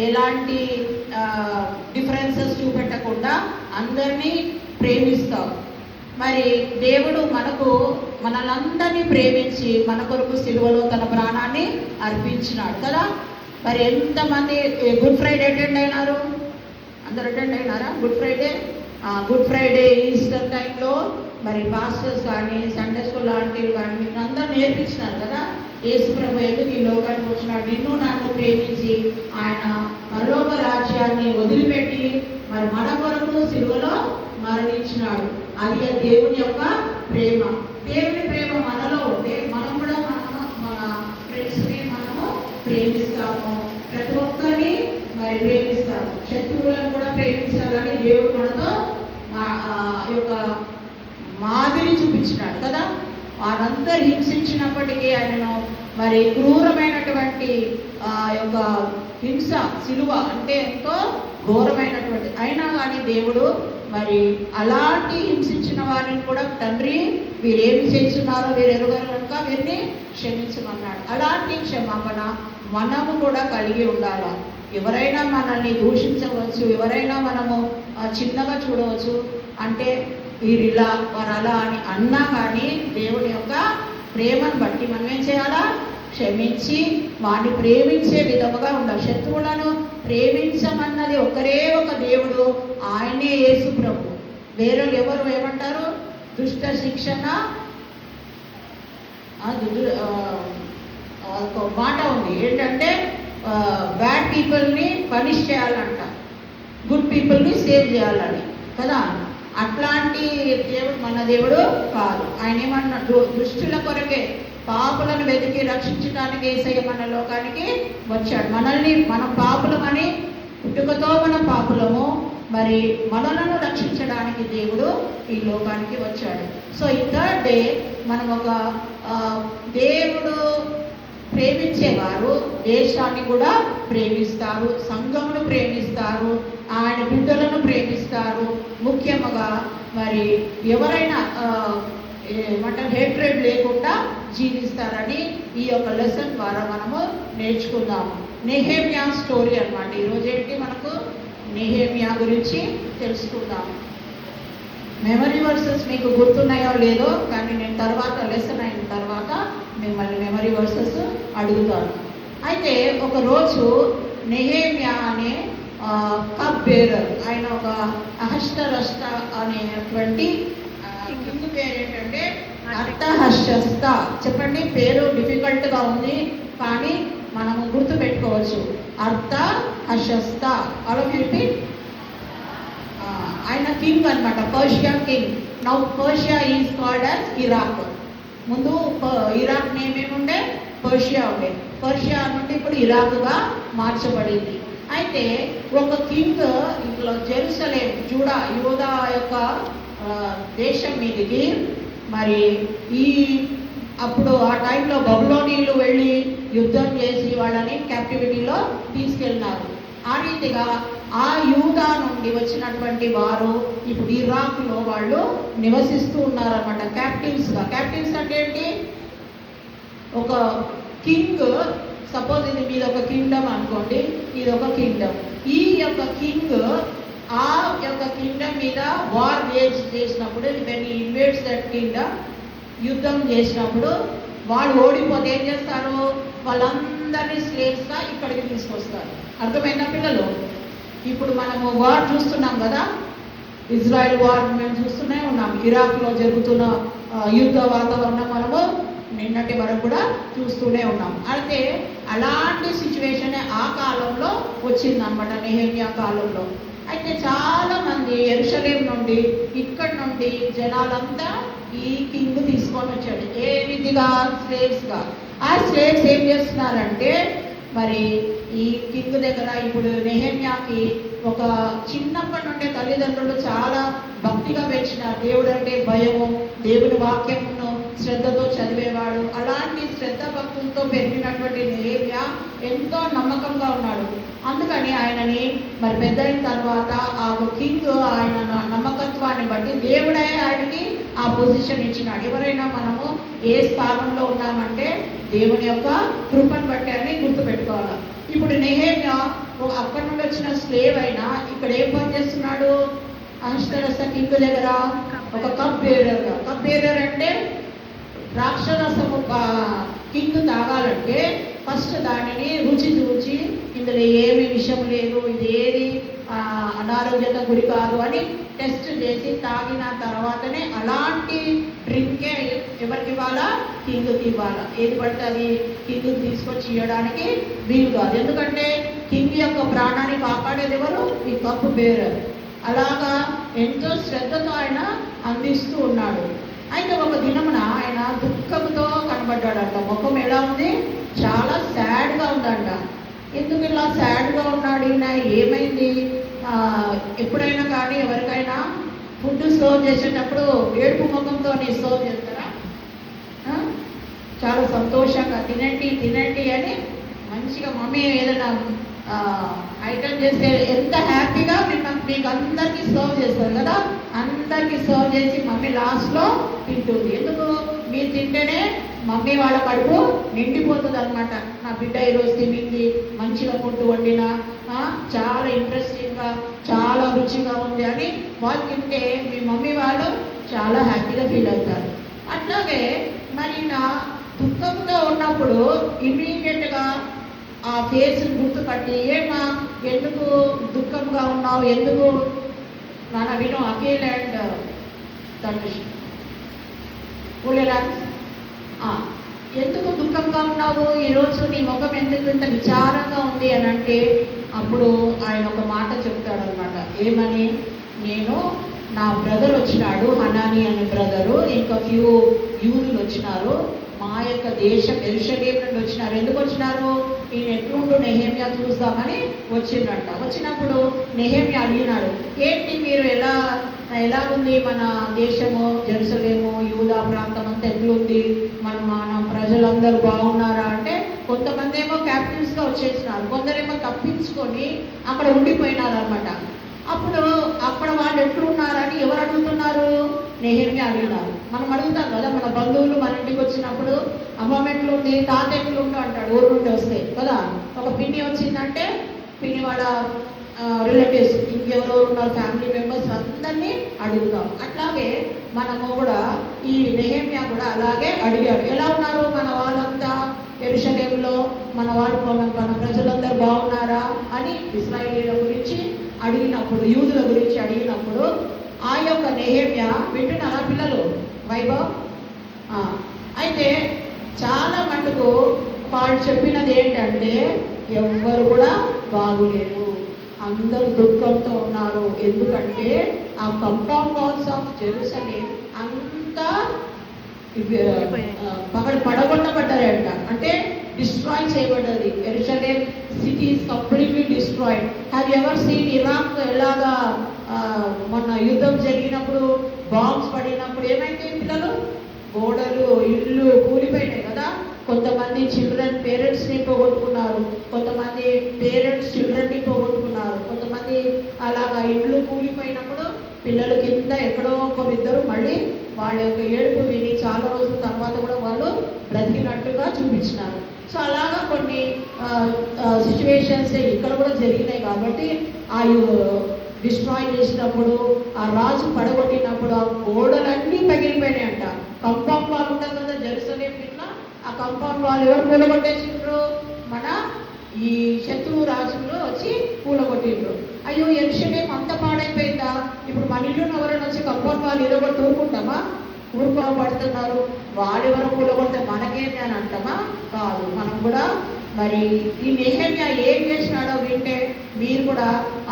ఎలాంటి డిఫరెన్సెస్ చూపెట్టకుండా అందరినీ ప్రేమిస్తావు. మరి దేవుడు మనలందరినీ ప్రేమించి మన కొరకు సిలువలో తన ప్రాణాన్ని అర్పించినాడు కదా. మరి ఎంతమంది గుడ్ ఫ్రైడే అటెండ్ అయినారు? అందరు అటెండ్ అయినారా గుడ్ ఫ్రైడే ఈస్టర్ టైంలో? మరి పాస్టర్స్ కానీ సండే స్కూల్ ఆంటీలు కానీ మీరు అందరూ నేర్పించినారు కదా, యేసు ప్రభు ఎందుకు ఈ లోకానికి వచ్చినాడు, నిన్ను నన్ను ప్రేమించి ఆయన పరలోక రాజ్యాన్ని వదిలిపెట్టి మరి మన కొరకు సిలువలో మరణించినాడు. అది దేవుని యొక్క ప్రేమ. దేవుని ప్రేమ మనలో ఉంటే మనం కూడా మన ఫ్రెండ్స్ని మనము ప్రేమిస్తాము, ప్రతి ఒక్కరిని మరి ప్రేమిస్తాము, శత్రువులను కూడా ప్రేమించాలని దేవుడు మనతో యొక్క మాదిరి చూపించినాడు కదా. వారందరూ హింసించినప్పటికీ ఆయనను మరి క్రూరమైనటువంటి యొక్క హింస, సిలువ అంటే ఎంతో ఘోరమైనటువంటి, అయినా కానీ దేవుడు మరి అలాంటి హింసించిన వారిని కూడా తండ్రి వీరేమి చేస్తున్నారో వీరు ఎరుగరు కనుక వీరిని క్షమించమన్నాడు. అలాంటి క్షమాపణ మనము కూడా కలిగి ఉండాలి. ఎవరైనా మనల్ని దూషించవచ్చు, ఎవరైనా మనము చిన్నగా చూడవచ్చు, అంటే వీరిలా వారు అలా అని అన్నా కానీ దేవుని యొక్క ప్రేమను బట్టి మనం ఏం చేయాలా? క్షమించి వాడిని ప్రేమించే విధముగా ఉండాలి. శత్రువులను ప్రేమించమన్నది ఒకరే ఒక దేవుడు, ఆయనే యేసు ప్రభు. వేరే ఎవరు ఏమంటారు? దుష్ట శిక్షణ ఒక మాట ఉంది ఏంటంటే బ్యాడ్ పీపుల్ని పనిష్ చేయాలంట, గుడ్ పీపుల్ని సేవ్ చేయాలని కదా. అట్లాంటి దేవుడు మన దేవుడు కాదు. ఆయన ఏమన్నా దుష్టుల కొరకే, పాపులను వెతికి రక్షించడానికి యేసయ్య మన లోకానికి వచ్చాడు. మనం పాపులమని, పుట్టుకతో మనం పాపులము, మరి మనలను రక్షించడానికి దేవుడు ఈ లోకానికి వచ్చాడు. సో ఈ థర్డ్ డే మనం ఒక దేవుడు ప్రేమించేవారు దేశాన్ని కూడా ప్రేమిస్తారు, సంఘమును ప్రేమిస్తారు, ఆయన బిడ్డలను ప్రేమిస్తారు. ముఖ్యంగా మరి ఎవరైనా హేట్రేడ్ లేకుండా జీవిస్తారని ఈ యొక్క లెసన్ ద్వారా మనము నేర్చుకుందాము. నెహెమ్యా స్టోరీ అన్నమాట. ఈరోజు ఏంటి మనకు నెహెమ్యా గురించి తెలుసుకుందాము. మెమరీ వర్సెస్ మీకు గుర్తున్నాయో లేదో కానీ నేను తర్వాత లెసన్ అయిన తర్వాత మిమ్మల్ని మెమరీ వర్సెస్ అడుగుతాను. అయితే ఒకరోజు నెహెమ్యా అనే కప్ బేరర్, ఆయన ఒక అహష్టరష్ట అనేటువంటి కింగ్ పేరు ఏంటంటే అర్థహస్త. చెప్పండి, పేరు డిఫికల్ట్గా ఉంది కానీ మనము గుర్తు పెట్టుకోవచ్చు. అర్థహస్త. అలా రిపీట్. ఆయన కింగ్ అనమాట, Persia king. Now Persia is called as Iraq. ముందు ఇరాక్ నేమ్ ఏముండే? పర్షియా ఉండే. పర్షియా నుండి ఇప్పుడు ఇరాక్గా మార్చబడింది. అయితే ఒక కింగ్ ఇంట్లో జెరూసలేం యూదా యొక్క దేశం మీదికి మరి అప్పుడు ఆ టైంలో బబులోనీయులు వెళ్ళి యుద్ధం చేసి వాళ్ళని క్యాప్టివిటీలో తీసుకెళ్ళినారు. ఆ రీతిగా ఆ యూదా నుండి వచ్చినటువంటి వారు ఇప్పుడు ఇరాక్లో వాళ్ళు నివసిస్తూ ఉన్నారన్నమాట, క్యాప్టివ్స్గా. క్యాప్టివ్స్ అంటే ఏంటి? ఒక కింగ్, సపోజ్ ఇది మీద ఒక కింగ్డమ్ అనుకోండి, ఇది ఒక కింగ్డమ్. ఈ యొక్క కింగ్ ఆ యొక్క కింగ్డమ్ మీద వార్ చేసినప్పుడు, when he invades that Kingdom, యుద్ధం చేసినప్పుడు వాళ్ళు ఓడిపోతే ఏం చేస్తారు? వాళ్ళందరినీ స్లేవ్స్గా ఇక్కడికి తీసుకొస్తారు. అర్థమైందా పిల్లలు? ఇప్పుడు మనము వార్ చూస్తున్నాం కదా, ఇజ్రాయెల్ వార్ మేము చూస్తూనే ఉన్నాం. ఇరాక్లో జరుగుతున్న యుద్ధ వాతావరణం మనము నిన్నటి వరకు కూడా చూస్తూనే ఉన్నాం. అయితే అలాంటి సిచ్యువేషన్ ఆ కాలంలో వచ్చిందనమాట, నెహెమ్యా కాలంలో. అయితే చాలా మంది యెరూషలేం నుండి, ఇక్కడి నుండి జనాలంతా ఈ కింగ్ తీసుకొని వచ్చాడు. ఏ విధిగా? స్లేవ్స్గా. ఆ స్లేవ్స్ ఏం చేస్తున్నారంటే మరి ఈ కింగ్ దగ్గర ఇప్పుడు నెహెమ్యాకి ఒక చిన్నప్పటి నుండే తల్లిదండ్రులు చాలా భక్తిగా పెంచినారు. దేవుడు అంటే భయము, దేవుని వాక్యమును శ్రద్ధతో చదివేవాడు. అలాంటి శ్రద్ధ భక్తులతో పెరిగినటువంటి నెహెమ్యా ఎంతో నమ్మకంగా ఉన్నాడు. అందుకని ఆయనని మరి పెద్దయిన తర్వాత ఆ కింగ్ ఆయన నమ్మకత్వాన్ని బట్టి దేవుడే ఆయనకి ఆ పొజిషన్ ఇచ్చినాడు. ఎవరైనా మనము ఏ స్థానంలో ఉన్నామంటే దేవుని యొక్క కృపను బట్టి అని గుర్తుపెట్టుకోవాలి. ఇప్పుడు నెహెమ్యా అక్కడ స్లేవ్ అయినా ఇక్కడ ఏం పని చేస్తున్నాడు? అహష్వేరోష్ కింగ్ దగ్గర ఒక కప్ బేరర్గా. కప్ బేరర్ అంటే ద్రాక్షరసము కింగ్ తాగాలంటే ఫస్ట్ దానిని రుచి చూచి ఇందులో ఏమి విషయం లేదు, ఇది ఏది అనారోగ్యత గురి కాదు అని టెస్ట్ చేసి తాగిన తర్వాతనే అలాంటి డ్రింకే ఎవరికి ఇవ్వాలా? కింగ్కి ఇవ్వాలా. ఏది పడితే అది కింగ్కి తీసుకొచ్చి ఇవ్వడానికి వీలు కాదు. ఎందుకంటే కింగ్ యొక్క ప్రాణాన్ని కాపాడేది ఎవరు? ఈ కప్పు బేరర్. అలాగా ఎంతో శ్రద్ధతో ఆయన అందిస్తూ ఉన్నాడు. అయితే ఒక దినమున ఆయన దుఃఖంతో కనబడ్డాడంట. ముఖం ఎలా ఉంది? చాలా సాడ్గా ఉందంట. ఎందుకు ఇలా సాడ్గా ఉన్నాడు ఈయన? ఏమైంది? ఎప్పుడైనా కానీ ఎవరికైనా ఫుడ్ సర్వ్ చేసేటప్పుడు ఏడుపు ముఖంతో సర్వ్ చేస్తారా? చాలా సంతోషంగా తినండి తినండి అని మంచిగా మమ్మీ ఏదైనా ఐటమ్ చేస్తే ఎంత హ్యాపీగా మీకు అందరికీ సర్వ్ చేస్తారు కదా. అందరికీ సర్వ్ చేసి మమ్మీ లాస్ట్లో తింటుంది. ఎందుకు? మీరు తింటేనే మమ్మీ వాళ్ళ కడుపు నిండిపోతుంది అనమాట. నా బిడ్డ ఈరోజు తినింది, మంచిగా ఫుడ్ వండినా, చాలా ఇంట్రెస్టింగ్గా, చాలా రుచిగా ఉంది అని వాళ్ళు తింటే మీ మమ్మీ వాళ్ళు చాలా హ్యాపీగా ఫీల్ అవుతారు. అట్లాగే మరి నా దుఃఖంతో ఉన్నప్పుడు ఇమీడియట్గా ఆ ఫేస్ని గుర్తుపట్టి, ఏమా ఎందుకు దుఃఖంగా ఉన్నావు, ఎందుకు నాన్న విను అఖిల్ అండ్ ధనుష్ ఎందుకు దుఃఖంగా ఉన్నావు ఈరోజు? నీ ముఖం ఎందుకు ఇంత విచారంగా ఉంది అని అంటే అప్పుడు ఆయన ఒక మాట చెప్తాడు అనమాట. ఏమని? నేను నా బ్రదర్ వచ్చినాడు, హనాని అనే బ్రదరు, ఇంకా ఫ్యూ యూదులు వచ్చినారు, మా యొక్క దేశం యెరూషలేము నుండి వచ్చినారు. ఎందుకు వచ్చినారు? ఈయన ఎట్లుండు నెహెమ్యా చూద్దామని వచ్చిందంట. వచ్చినప్పుడు నెహెమ్యా అడిగినాడు, ఏంటి మీరు ఎలా ఉంది మన దేశము, జెరూసలేము, యూదా ప్రాంతం అంతా ఎట్లుంది, మన ప్రజలందరూ బాగున్నారా అంటే కొంతమంది ఏమో క్యాప్టివ్స్గా వచ్చేసినారు, కొందరేమో తప్పించుకొని అక్కడ ఉండిపోయినారు అనమాట. అప్పుడు అక్కడ వాళ్ళు ఎట్లున్నారని ఎవరు అడుగుతున్నారు? నెహెమ్యా అడిగినారు. మనం అడుగుతాం కదా, మన బంధువులు మన ఇంటికి వచ్చినప్పుడు అమ్మమ్మ ఎట్లుంది, తాత ఎట్లుండు అంటాడు ఊరు నుండి వస్తే కదా. ఒక పిన్ని వచ్చిందంటే పిన్ని వాళ్ళ రిలేటివ్స్ ఇంకెవరెవరు ఉన్నారు, ఫ్యామిలీ మెంబర్స్ అందరినీ అడుగుతాం. అట్లాగే మనము కూడా ఈ నెహెమ్యా కూడా అలాగే అడిగాడు, ఎలా ఉన్నారు మన వాళ్ళంతా యెరూషలేములో, మన ప్రజలందరూ బాగున్నారా అని ఇశ్రాయేలీయుల గురించి అడిగినప్పుడు, యూదుల గురించి అడిగినప్పుడు ఆ యొక్క నెహెమ్యా వింటున్నారా పిల్లలు? వైభవ్ అయితే చాలా మటుకు వాళ్ళు చెప్పినది ఏంటంటే ఎవ్వరు కూడా బాగులేరు, అందరూ దుఃఖంతో ఉన్నారు. ఎందుకంటే ఆ కంపౌండ్ వాల్స్ ఆఫ్ జెరూసలేం అంతా పడగొట్టబడ్డారంట. అంటే డిస్ట్రాయ్ చేయబడ్డది. యెరూషలేం city is completely destroyed. Have ever seen Iraq ఎలాగా మొన్న యుద్ధం జరిగినప్పుడు బాంబ్స్ పడినప్పుడు ఏమైంది పిల్లలు? గోడలు, ఇళ్ళు కూలిపోయినాయి కదా. కొంతమంది చిల్డ్రన్ పేరెంట్స్ని పోగొట్టుకున్నారు, కొంతమంది పేరెంట్స్ చిల్డ్రన్ని పోగొట్టుకున్నారు, కొంతమంది అలాగా ఇళ్ళు కూలిపోయినప్పుడు పిల్లల కింద ఎక్కడో ఒకరిద్దరు మళ్ళీ వాళ్ళ యొక్క ఏడుపు విని చాలా రోజుల తర్వాత కూడా వాళ్ళు బ్రతికినట్టుగా చూపించినారు. సో అలాగా కొన్ని సిచ్యువేషన్స్ ఇక్కడ కూడా జరిగినాయి. కాబట్టి ఆ డిస్ట్రాయ్ చేసినప్పుడు, ఆ రాజు పడగొట్టినప్పుడు ఆ గోడలన్నీ పగిలిపోయినాయంట. కంపౌండ్ వాల్ ఉంటుంది కదా జెరూసలేం ఇట్లా, ఆ కంపౌండ్ వాల్ ఎవరు కూలగొట్టేసిండ్రు? మన ఈ శత్రువు రాజులు వచ్చి కూలగొట్టిండ్రు. అయ్యో యెరూషలేం అంత పాడైపోయిందా, ఇప్పుడు మన ఇల్లును ఎవరైనా వచ్చి కంపౌండ్ వాల్ ఇరగొట్టి ఊరుకుంటామా? ఊరుకోబడుతున్నారు. వాళ్ళెవరో కూలగొడితే మనకేంటి అని అంటామా? కాదు. మనం కూడా మరి ఈ నెహెమ్యా ఏం చేసినాడో వింటే మీరు కూడా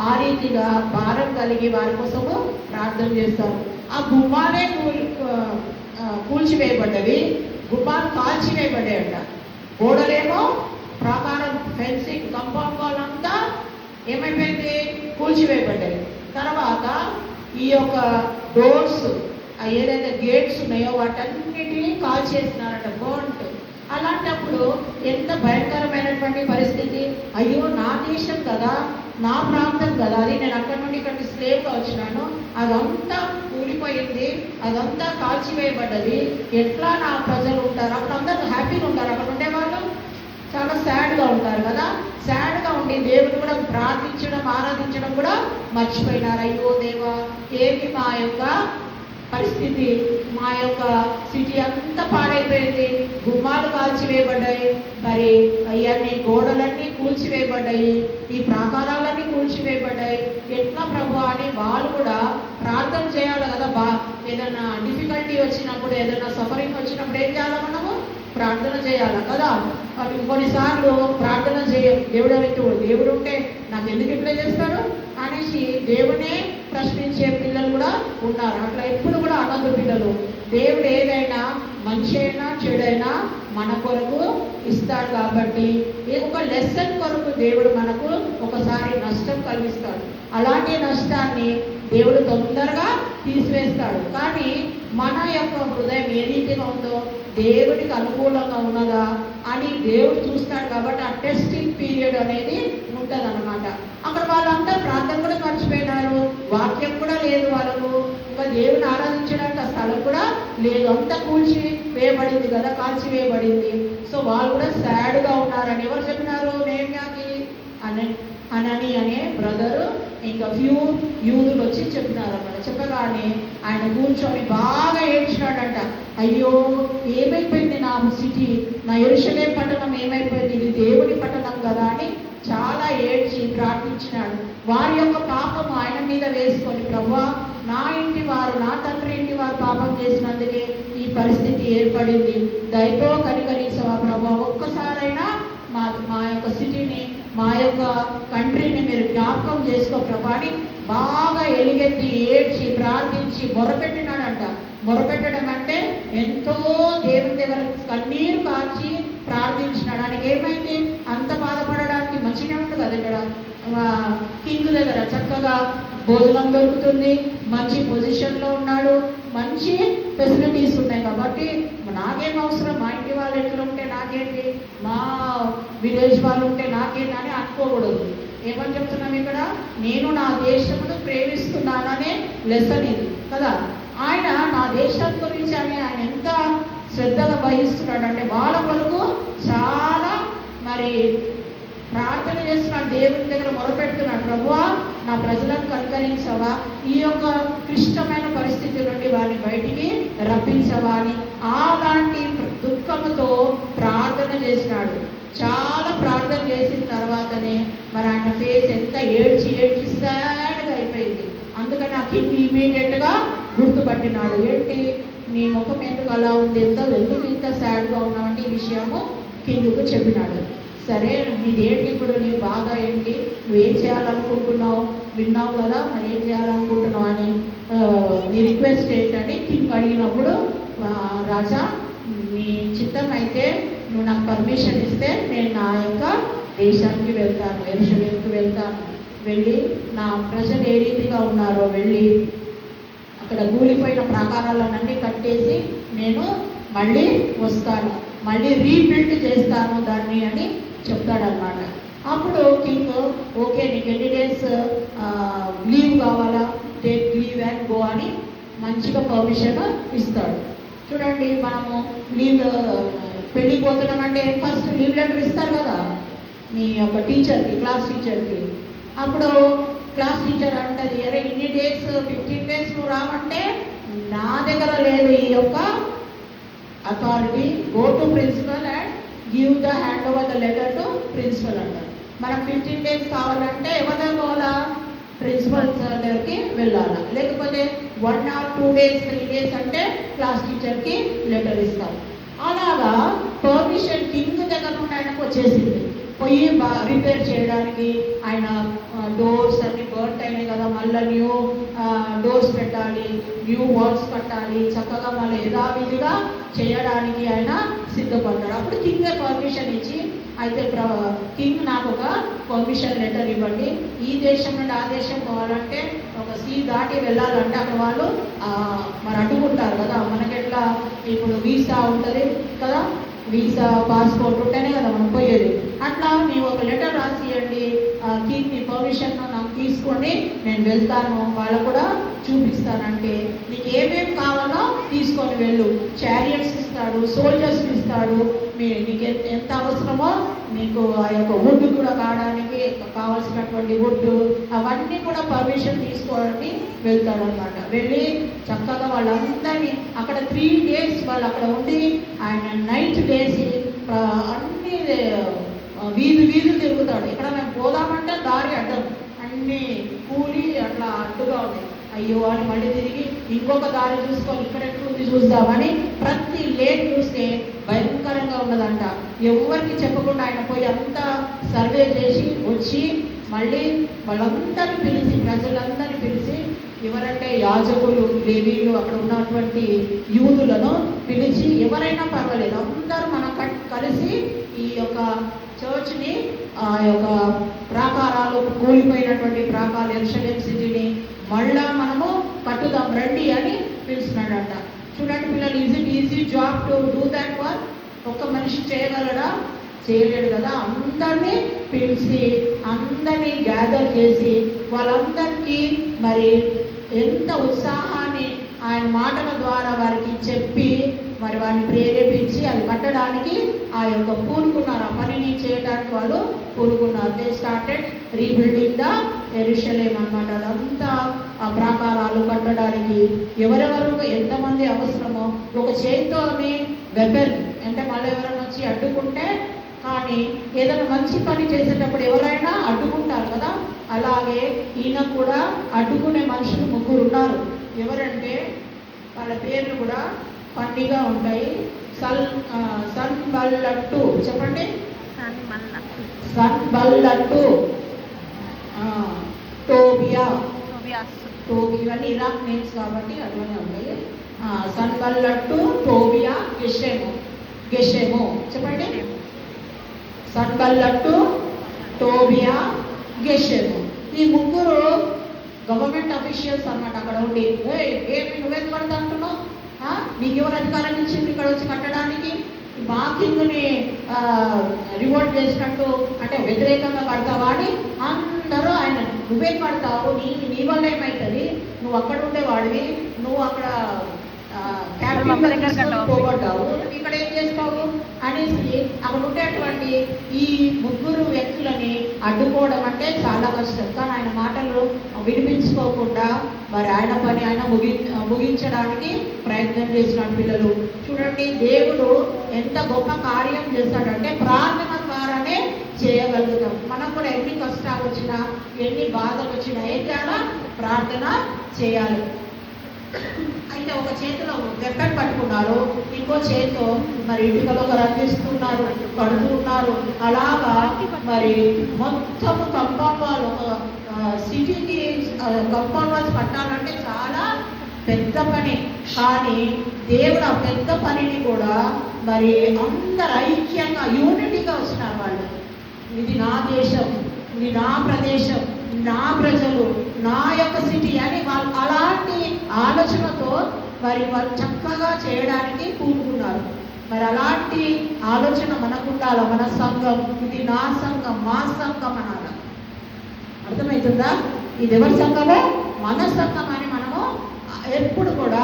ఆ రీతిగా భారం కలిగి వారి కోసము ప్రార్థన చేస్తారు. ఆ గుమ్మాలే కూల్చివేయబడ్డవి, గుమ్మాలు కాల్చివేయబడ్డాయంట. గోడలేమో ప్రాకారం, ఫెన్సింగ్, కాంపౌండ్ వాల్ అంతా ఏమైపోయింది? కూల్చివేయబడ్డాయి. తర్వాత ఈ యొక్క డోర్స్, ఏదైతే గేట్స్ ఉన్నాయో వాటన్నిటినీ కాల్చేసినారట, బర్న్ట్. అలాంటప్పుడు ఎంత భయంకరమైనటువంటి పరిస్థితి. అయ్యో నా దేశం కదా, నా ప్రాంతం కదా, అది నేను అక్కడి నుండి ఇక్కడికి స్లేవ్గా వచ్చినాను, అదంతా కూలిపోయింది, అదంతా కాల్చివేయబడ్డది, ఎట్లా నా ప్రజలు ఉంటారు? అప్పుడు అందరూ హ్యాపీగా ఉంటారు అక్కడ ఉండేవాళ్ళు? చాలా సాడ్గా ఉంటారు కదా. సాడ్గా ఉండి దేవుని కూడా ప్రార్థించడం ఆరాధించడం కూడా మర్చిపోయినారు. అయ్యో దేవా, ఏంటి మా యొక్క పరిస్థితి, మా యొక్క సిటీ అంతా పాడైపోయింది, గుమ్మాలు కాల్చివేయబడ్డాయి, మరి అవన్నీ గోడలన్నీ కూల్చివేయబడ్డాయి, ఈ ప్రాకారాలన్నీ కూల్చివేయబడ్డాయి, ఎట్లా ప్రభు అని వాళ్ళు కూడా ప్రార్థన చేయాలి కదా. ఏదైనా డిఫికల్టీ వచ్చినప్పుడు, ఏదైనా సఫరింగ్ వచ్చినప్పుడు ఏం చేయాలి? మనము ప్రార్థన చేయాలి కదా. కొన్నిసార్లు ప్రార్థన చేయం. దేవుడు ఉంటే నాకు ఎందుకు ఇట్లా చేస్తాడు అనేసి దేవునే ప్రశ్నించే పిల్లలు కూడా ఉన్నారు. అట్లా ఎప్పుడు కూడా అనదు పిల్లలు. దేవుడు ఏదైనా మంచి అయినా చెడైనా మన కొరకు ఇస్తాడు కాబట్టి ఒక లెసన్ కొరకు దేవుడు మనకు ఒకసారి నష్టం కలిగిస్తాడు. అలాంటి నష్టాన్ని దేవుడు తొందరగా తీసివేస్తాడు. కానీ మన యొక్క హృదయం ఏ రీతిగా ఉందో, దేవుడికి అనుకూలంగా ఉన్నదా అని దేవుడు చూస్తాడు. కాబట్టి ఆ టెస్టింగ్ పీరియడ్ అనేది ఉంటుంది అన్నమాట. అక్కడ వాళ్ళంతా ప్రార్థన కూడా మర్చిపోయినారు, వాక్యం కూడా లేదు వాళ్ళకు, ఇంకా దేవుని ఆరాధించడానికి ఆ స్థలం కూడా లేదు, అంతా కూల్చి వేయబడింది కదా, కాల్చి వేయబడింది. సో వాళ్ళు కూడా సాడ్గా ఉన్నారని ఎవరు చెప్పినారు? నేమ్యాకి అనని అనే బ్రదరు ఇంకా ఫ్యూ యూదులు వచ్చి చెప్పినారు అన్నమాట. చెప్పగానే ఆయన కూర్చొని బాగా ఏడ్చినాడంట. అయ్యో, ఏమైపోయింది నా సిటీ, నా యెరూషలేము పట్టణం ఏమైపోయింది, ఇది దేవుని పట్టణం కదా అని చాలా ఏడ్చి ప్రార్థించినాడు. వారి యొక్క పాపం ఆయన మీద వేసుకొని, ప్రభువా, నా ఇంటి వారు, నా తండ్రి ఇంటి వారు పాపం చేసినందుకే ఈ పరిస్థితి ఏర్పడింది, దయతో కనికరించవా ప్రభువా, ఒక్కసారైనా మా యొక్క సిటీని, మా యొక్క కంట్రీని మీరు జ్ఞాపకం చేసుకో ప్రభా అని బాగా ఎలుగెత్తి ఏడ్చి ప్రార్థించి మొరపెట్టినాడంట. మొరపెట్టడం అంటే ఎంతో దేవుని దగ్గర కన్నీరు కాచి ప్రార్థించినాడు. ఆయనకి ఏమైంది? అంత బాధపడడానికి మంచిగా ఉంటుంది కదా. ఇక్కడ కింగ్ దగ్గర చక్కగా భోజనం దొరుకుతుంది, మంచి పొజిషన్లో ఉన్నాడు, మంచి ఫెసిలిటీస్ ఉన్నాయి కాబట్టి నాకేం అవసరం, మా ఇంటి వాళ్ళు ఎట్లా ఉంటే నాకేంటి, మా విలేజ్ వాళ్ళు ఉంటే నాకేంటి అని అనుకోకూడదు. ఏమని చెప్తున్నాం ఇక్కడ? నేను నా దేశమును ప్రేమిస్తున్నాననే లెసన్ ఇది కదా. ఆయన నా దేశం గురించి అని ఆయన ఎంత శ్రద్ధగా వహిస్తున్నాడంటే వాళ్ళ కొరకు చాలా మరి ప్రార్థన చేస్తున్నాడు, దేవుని దగ్గర మొరపెడుతున్నాడు. ప్రభువా, నా ప్రజలను కనుకరించవా, ఈ యొక్క క్లిష్టమైన పరిస్థితి నుండి వారిని బయటికి రప్పించవా అని అలాంటి దుఃఖముతో ప్రార్థన చేసినాడు. చాలా ప్రార్థన చేసిన తర్వాతనే మరి ఆయన ఫేస్ ఎంత ఏడ్చి సాడ్గా అయిపోయింది. అందుకని ఆ కింగ్ ఇమీడియట్గా గుర్తుపట్టినాడు. ఏంటి, నీ ముఖం ఎందుకు అలా ఉంది, ఎందుకు ఇంత సాడ్గా ఉన్నావంటే ఈ విషయము కింగ్కు చెప్పినాడు. సరే, నీదేంటి ఇప్పుడు, నీ బాగా ఏంటి, నువ్వేం చేయాలనుకుంటున్నావు, విన్నావు కదా, మరి ఏం చేయాలనుకుంటున్నావు అని నీ రిక్వెస్ట్ ఏంటని కింగ్ అడిగినప్పుడు, రాజా, నీ చిత్తం అయితే నువ్వు నాకు పర్మిషన్ ఇస్తే నేను నా యొక్క దేశానికి వెళ్తాను, యెరూషలేముకి వెళ్తాను, వెళ్ళి నా ప్రజలు ఏ రీతిగా ఉన్నారో వెళ్ళి అక్కడ కూలిపోయిన ప్రాకారాలన్నీ కట్టేసి నేను మళ్ళీ వస్తాను, మళ్ళీ రీబిల్డ్ చేస్తాను దాన్ని అని చెప్తాడనమాట. అప్పుడు కింగ్, ఓకే, నీకు ఎన్ని డేస్ లీవ్ కావాలా, టేక్ లీవ్ అండ్ గో అని మంచిగా పర్మిషన్ ఇస్తాడు. చూడండి, మనము లీవ్ పెళ్ళికి పోతున్నామంటే ఫస్ట్ లీవ్ లెటర్ ఇస్తారు కదా మీ యొక్క టీచర్కి, క్లాస్ టీచర్కి. అప్పుడు క్లాస్ టీచర్ అంటది, అరే ఇన్ని డేస్ 15 days నువ్వు రావంటే నా దగ్గర లేదు ఈ యొక్క authority, go to principal and give the hand over the letter to principal అంటారు. మనం 15 days కావాలంటే ఎవరి దగ్గర పోవాలా? ప్రిన్సిపల్ సార్ దగ్గరికి వెళ్ళాలా, లేకపోతే 1 or 2 days 3 days అంటే క్లాస్ టీచర్కి లెటర్ ఇస్తాం. అలాగా పర్మిషన్ కింగ్ దగ్గర నుండి ఆయనకు వచ్చేసింది. పోయి రిపేర్ చేయడానికి ఆయన డోర్స్ అన్ని బర్త్ అయినాయి కదా, మళ్ళీ న్యూ డోర్స్ పెట్టాలి, న్యూ వాల్స్ కట్టాలి, చక్కగా మళ్ళీ యథావిధిగా చేయడానికి ఆయన సిద్ధపడ్డాడు. అప్పుడు కింగే పర్మిషన్ ఇచ్చి, అయితే కింగ్ నాకు ఒక పర్మిషన్ లెటర్ ఇవ్వండి, ఈ దేశం నుండి ఆ దేశం పోవాలంటే ఒక సీ దాటి వెళ్ళాలంటే అక్కడ వాళ్ళు మరి అడ్డుకుంటారు కదా. మనకెట్లా ఇప్పుడు వీసా ఉంటుంది కదా, వీసా పాస్పోర్ట్ ఉంటేనే కదా మనం పోయేది. అట్లా ನೀವು ఒక లెటర్ రాసి ఇవ్వండి, కింగ్ నీ పర్మిషన్ నాకు తీసుకోండి, నేను వెళ్తాను, వాళ్ళు కూడా చూపిస్తానంటే నీకు ఏమేమి కావాలో తీసుకొని వెళ్ళు, చారియట్స్ ఇస్తాడు, సోల్జర్స్ ఇస్తాడు, నీకు ఎంత అవసరమో నీకు ఆ యొక్క వుడ్ కూడా కావడానికి కావాల్సినటువంటి వుడ్ అవన్నీ కూడా పర్మిషన్ తీసుకోవడానికి వెళ్తాడనమాట. వెళ్ళి చక్కగా వాళ్ళందరినీ అక్కడ 3 days వాళ్ళు అక్కడ ఉండి ఆయన నైట్ లేసి అన్ని వీధులు తిరుగుతాడు. ఇక్కడ మేము పోదామంటే దారి అడ్డం అన్ని కూలి అట్లా అడ్డుగా ఉంది. అయ్యో అని మళ్ళీ తిరిగి ఇంకొక దారి చూసుకొని ఇక్కడ ఎట్లుంది చూద్దామని ప్రతి లేన్ చూస్తే భయంకరంగా ఉన్నదంట. ఎవరికి చెప్పకుండా ఆయన పోయి అంతా సర్వే చేసి వచ్చి మళ్ళీ వాళ్ళందరినీ పిలిచి ప్రజలందరినీ పిలిచి ఎవరంటే యాజకులు లేవీలు అక్కడ ఉన్నటువంటి యూదులను పిలిచి ఎవరైనా పర్వాలేదు అందరూ మనం కలిసి ఈ యొక్క చర్చ్ని ఆ యొక్క ప్రాకారాలు కూలిపోయినటువంటి ప్రాకారాలు యెరూషలేము సిటీని మళ్ళా మనము కట్టుదాం రండి అని పిలుస్తున్నాడంట. చూడండి పిల్లలు, easy job to do that work. ఒక్క మనిషి చేయగలడా? చేయలేడు కదా. అందరినీ పిలిచి అందరినీ గ్యాదర్ చేసి వాళ్ళందరికీ మరి ఎంత ఉత్సాహాన్ని ఆయన మాటల ద్వారా వారికి చెప్పి మరి వారిని ప్రేరేపించి అది కట్టడానికి ఆ యొక్క పూనుకున్నారు. ఆ పనిని చేయడానికి వాళ్ళు పూనుకున్నారు. They started rebuilding the Jerusalem అన్నమాట. అదంతా ఆ ప్రాకారాలు కట్టడానికి ఎవరెవరు ఎంతమంది అవసరమో ఒక చేతితోని వెపన్ అంటే మళ్ళీ ఎవరైనా వచ్చి అడ్డుకుంటే కానీ ఏదైనా మంచి పని చేసేటప్పుడు ఎవరైనా అడ్డుకుంటారు కదా, అలాగే ఈయన కూడా అడ్డుకునే మనుషులు 3 ఉన్నారు. ఎవరంటే వాళ్ళ పేర్లు కూడా ఫన్నీగా ఉంటాయి. సన్బల్లట్టు చెప్పండి. సన్బల్లట్టు, టోబియా, ఇవన్నీ ఇరాక్ నేమ్స్ కాబట్టి అటువన్నీ ఉంటాయి. సన్బల్లట్టు, టోబియా, గెషెము చెప్పండి. సన్బల్లట్టు, టోబియా, గెషెము ఈ 3 గవర్నమెంట్ అఫీషియల్స్ అన్నమాట. అక్కడ ఉండి ఏమి నువ్వేం కడతా అంటున్నావు, నీకెవరు అధికారం ఇచ్చింది ఇక్కడ వచ్చి కట్టడానికి, మా కింగ్ని రివోల్ట్ చేసినట్టు అంటే వ్యతిరేకంగా కడతావా అని అందరూ ఆయన నువ్వేం కడతావు, నీ వల్ల ఏమవుతుంది, నువ్వు అక్కడ ఉండేవాడివి, నువ్వు అక్కడ పోగొట్టావు, ఇక్కడ ఏం చేస్తావు అనేసి అక్కడ ఉండేటువంటి ఈ 3 వ్యక్తులని అడ్డుకోవడం అంటే చాలా కష్టం. కానీ ఆయన మాటలు వినిపించుకోకుండా మరి ఆయన పని ఆయన ముగించడానికి ప్రయత్నం చేసిన పిల్లలు చూడండి. దేవుడు ఎంత గొప్ప కార్యం చేస్తాడంటే ప్రార్థన ద్వారానే చేయగలుగుతాం. మనం కూడా ఎన్ని కష్టాలు వచ్చినా ఎన్ని బాధలు వచ్చినా ఏం చేయాలా? ప్రార్థన చేయాలి. అయితే ఒక చేతిలో వెపన్ పట్టుకున్నారు, ఇంకో చేతితో మరి ఇటుకలో రంగిస్తున్నారు, కడుతున్నారు. అలాగా మరి మొత్తం కంపౌండ్ వాళ్ళు సిటీకి కంపౌండ్ వాల్స్ కట్టాలంటే చాలా పెద్ద పని. కానీ దేవుడు ఆ పెద్ద పనిని కూడా మరి అందరు ఐక్యంగా యూనిటీగా వచ్చినారు. వాళ్ళు ఇది నా దేశం, ఇది నా ప్రదేశం, నా ప్రజలు, నా యొక్క సిటీ అని వాళ్ళు అలాంటి ఆలోచనతో మరి వాళ్ళు చక్కగా చేయడానికి కూడుకున్నారు. మరి అలాంటి ఆలోచన మనకు ఉండాలి. మన సంఘం ఇది నా సంఘం, మా సంఘం అనాలి. అర్థమవుతుందా? ఇది ఎవరి సంఘమో మన సంఘం అని మనము ఎప్పుడు కూడా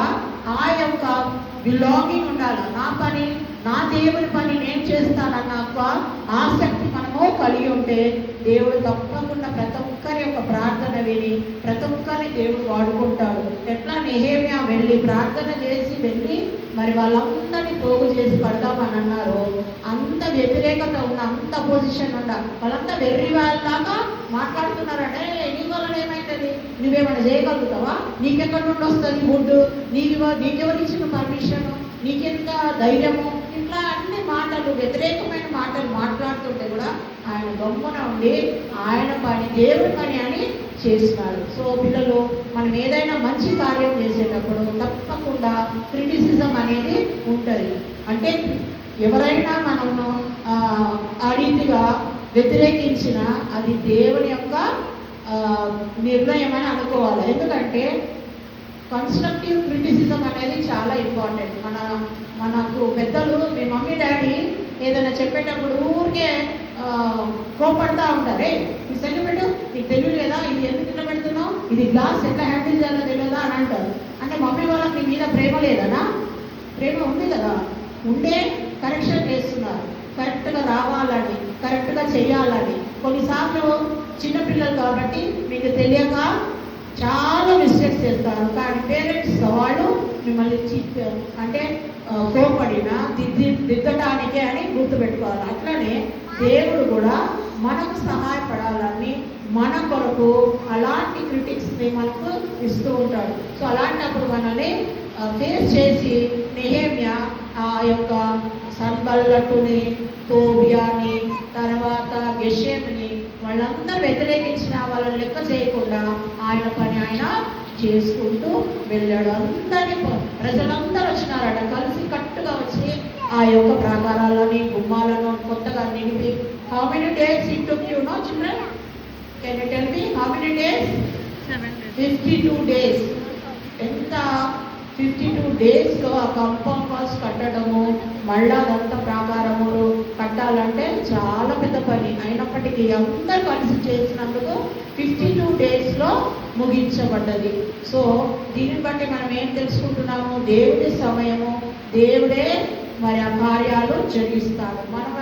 ఆ యొక్క బిలాంగింగ్ ఉండాలి. నా పని, నా దేవుని పని నేను చేస్తానన్న ఆసక్తి మనము కలిగి ఉంటే దేవుడు తప్పకుండా ప్రతి ఒక్కరి యొక్క ప్రార్థన విని ప్రతి ఒక్కరిని దేవుడు వాడుకుంటాడు. ఎట్లా నెహెమ్యా వెళ్ళి ప్రార్థన చేసి వెళ్ళి మరి వాళ్ళందరినీ పోగు చేసి పడదామని అన్నారు. అంత వ్యతిరేకత ఉన్న, అంత పొజిషన్ ఉండ, వాళ్ళంతా వెర్రి వాళ్ళలాగా మాట్లాడుతున్నారంటే నీ వల్ల ఏమైతుంది, నువ్వేమైనా చేయగలుగుతావా, నీకెక్కడి నుండి వస్తుంది ఫుడ్, నీకెవరు ఇచ్చిన పర్మిషన్, నీకెంత ధైర్యము, ఇట్లా అన్ని మాటలు వ్యతిరేకమైన మాటలు మాట్లాడుతుంటే కూడా ఆయన గమ్మున ఉండి ఆయన పని దేవుడి పని అని చేస్తున్నారు. సో పిల్లలు, మనం ఏదైనా మంచి కార్యం చేసేటప్పుడు తప్పకుండా క్రిటిసిజం అనేది ఉంటుంది. అంటే ఎవరైనా మనము ఆ రీతిగా వ్యతిరేకించిన అది దేవుని యొక్క నిర్ణయం అని అనుకోవాలి. ఎందుకంటే కన్స్ట్రక్టివ్ క్రిటిసిజం అనేది చాలా ఇంపార్టెంట్. మనకు పెద్దలు, మీ మమ్మీ డాడీ ఏదైనా చెప్పేటప్పుడు ఊరికే కోపడతా ఉంటారే, ఈ సెల్లు పెట్టు, నీకు తెలియలేదా, ఇది ఎందుకు ఇట్లా పెడుతున్నావు, ఇది గ్లాస్ ఎట్లా హ్యాండిల్ చేయాలో తెలియదా అని అంటారు. అంటే మమ్మీ వాళ్ళకి నీ మీద ప్రేమ లేదనా? ప్రేమ ఉంది కదా, ఉండే కరెక్షన్ చేస్తున్నారు, కరెక్ట్గా రావాలని, కరెక్ట్గా చేయాలని. కొన్నిసార్లు చిన్నపిల్లలు కాబట్టి మీకు తెలియక చాలా మిస్టేక్స్ చేస్తారు. కానీ పేరెంట్స్ వాళ్ళు మిమ్మల్ని అంటే కోపడినా దిద్దటానికే అని గుర్తుపెట్టుకోవాలి. అట్లనే దేవుడు కూడా మనకు సహాయపడాలని మన కొరకు అలాంటి క్రిటిక్స్ని మనకు ఇస్తూ ఉంటాడు. సో అలాంటప్పుడు మనల్ని ఫేస్ చేసి నెహెమ్యా ఆ యొక్క సన్బల్లటుని, తోబియాని, తర్వాత గెషెంని వాళ్ళందరూ వ్యతిరేకించిన వాళ్ళని లెక్క చేయకుండా ఆయన పని ఆయన చేసుకుంటూ వెళ్ళాడు. అందరినీ ప్రజలందరూ వచ్చినారట, కలిసి కట్టుగా వచ్చి ఆ యొక్క ప్రాకారాలని, గుమ్మాలను కొత్తగా నిలిపి. How many days it took you know children? Can you tell me how many days? 52 days. ఎంత 52 daysలో ఆ కాంపౌండ్ వాల్స్ కట్టడము, మళ్ళా దంత ప్రాకారములు కట్టాలంటే చాలా పెద్ద పని. అయినప్పటికీ అందరూ కలిసి చేసినందుకు 52 daysలో ముగించబడ్డది. సో దీన్ని బట్టి మనం ఏం తెలుసుకుంటున్నాము? దేవుడి సమయము, దేవుడే మరి ఆ కార్యాలు జరిగిస్తాడు. మనం